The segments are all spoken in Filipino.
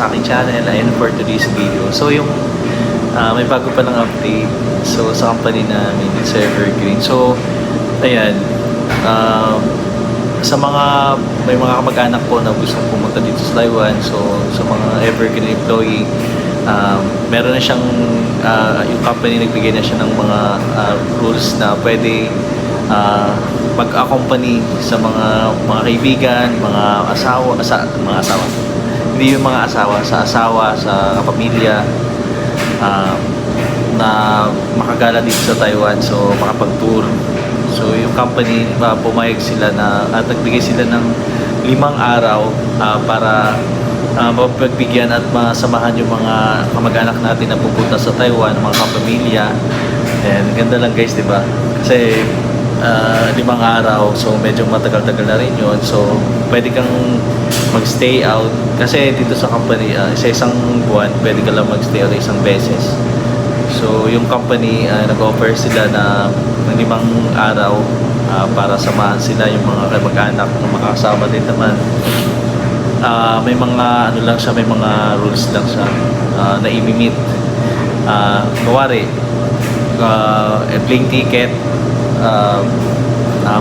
sa aking channel and for today's video. So yung may bago pa ng update sa company namin, it's Evergreen. So ayan, may mga kamag-anak po na gustong pumunta dito sa Taiwan. So sa mga Evergreen employee, meron na siyang yung company nagbigay na siya ng mga rules na pwede mag-accompany sa mga kaibigan, mga asawa, hindi yung mga asawa, sa pamilya, na makagala dito sa Taiwan, so makapag-tour. So yung company, pumayag sila at nagbigay sila ng 5 araw para mapagbigyan at masamahan yung mga kamag-anak natin na pupunta sa Taiwan, mga kapamilya. And ganda lang guys, di ba? Kasi 5 araw, so medyo matagal-tagal na rin yun. So pwede kang mag-stay out kasi dito sa company, sa isang buwan pwede ka lang mag-stay out isang beses. So yung company, nag-offer sila na ng 5 araw para samahan sila yung mga kamag-anak na makakasama din naman. May mga may mga rules lang siya na i-meet. Kawari, plane ticket,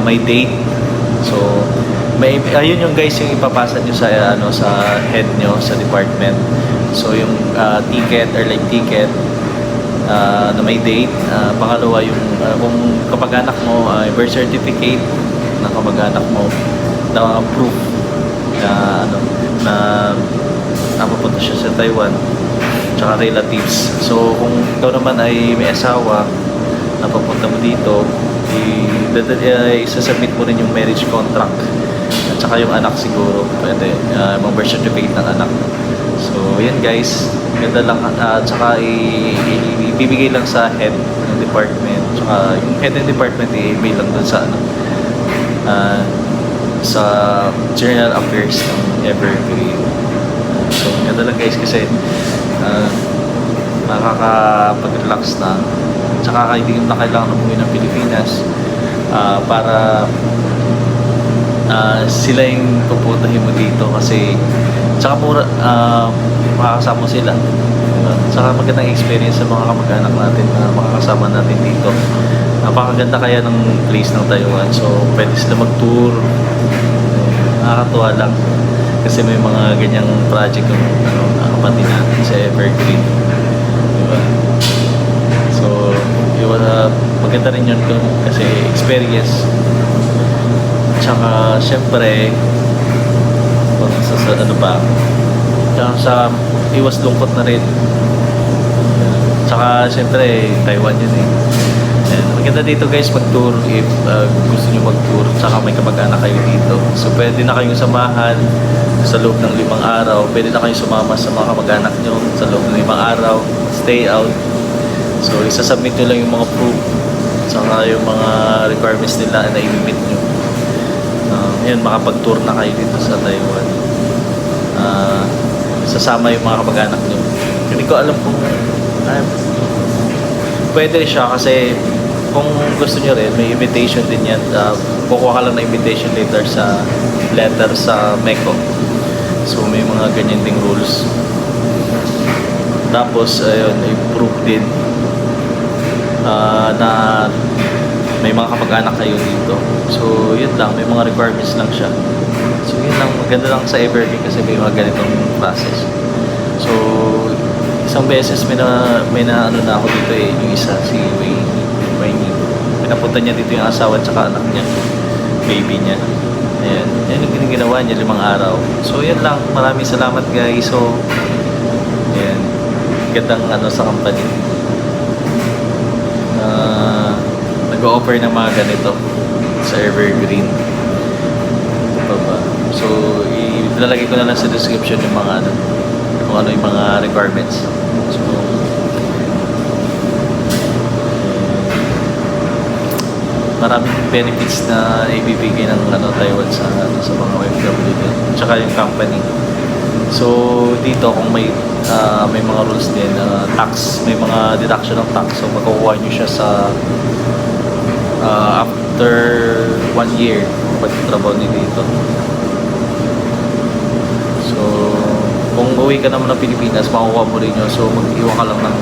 may date. So ayun yung guys yung ipapasa nyo sa head nyo sa department. So yung ticket, airline ticket na may date. Pangalawa yung kung kapag-anak mo, birth certificate na kamag-anak mo na proof na napupunta siya sa Taiwan, tsaka relatives. So kung ikaw naman ay may asawa na papunta mo dito, isasubmit mo rin yung marriage contract at saka yung anak siguro pwede, mga birth certificate ng anak. So yan guys, ganda lang, at saka ibibigay lang sa head ng department, tsaka yung head ng department i-email lang dun sa general affairs ng Evergreen. So ganda lang guys kasi makakapag-relax na, tsaka hindi na kailangan umuwi ng Pilipinas para sila yung pupuntahin mo dito kasi tsaka mura, makakasama sila, diba? Tsaka magandang experience sa mga kamag-anak natin na makakasama natin dito. Napakaganda kaya ng place ng Taiwan, so pwede sila mag-tour. Nakakatuwa lang kasi may mga ganyang project yung kapatid natin sa Evergreen, diba? So maganda rin yun kasi experience. Tsaka syempre sa iwas lungkot na rin. Tsaka syempre Taiwan yun eh. And maganda dito guys mag-tour if gusto nyo mag-tour, tsaka may kamag-anak kayo dito. So pwede na kayong samahan sa loob ng 5 araw. Pwede na kayong sumama sa mga kamag-anak nyo sa loob ng 5 araw, stay out. So isasubmit nyo lang yung mga proof, tsaka yung mga requirements nila na i-meet nyo. Yun, makapag-tour na kayo dito sa Taiwan. Sasama yung mga kamag-anak nyo. Hindi ko alam kung pwede siya kasi kung gusto nyo rin, may invitation din yan. Kukuha ka lang na invitation letter sa MECO. So may mga ganyan ding rules. Tapos ayun, i-proof din na may mga kamag-anak kayo dito. So yun lang, may mga requirements lang siya. So yun lang, maganda lang sa Evergreen kasi may mga ganitong process. So isang beses may na ako dito yung isa, si Wayne. Pinapunta niya dito yung asawa at saka anak niya, baby niya. Ayan, yan yung ginawa niya 5 araw. So yan lang, maraming salamat guys. So ayan, gandang sa company nag-o-offer ng mga ganito sa Evergreen. So ilalagay ko na lang sa description yung mga kung ano yung mga requirements. So maraming benefits na ibibigay ng Taiwan sa mga OFW din, tsaka yung company. So dito kung may mga rules din, tax, may mga deduction ng tax, so makukuha nyo siya sa after 1 year pagtrabaho niyo dito. So kung uwi ka naman ng Pilipinas, makukuha mo rin yun. So, mag-iwan ka lang ng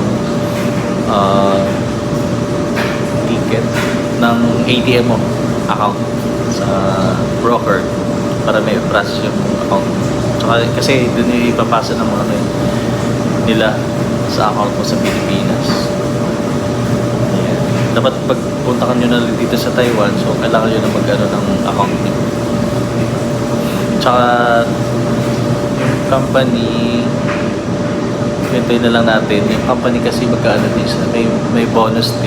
ticket ng ATM mo, account sa broker para may process yung account. Tsaka, kasi doon yung ipapasa ng mga nila sa account mo sa Pilipinas. Ayan. Dapat pagpunta ka nyo na dito sa Taiwan, so kailangan nyo na mag-ano ng account nyo. Tsaka yung company, hintayin na lang natin. Yung company kasi magkaano din, may bonus din.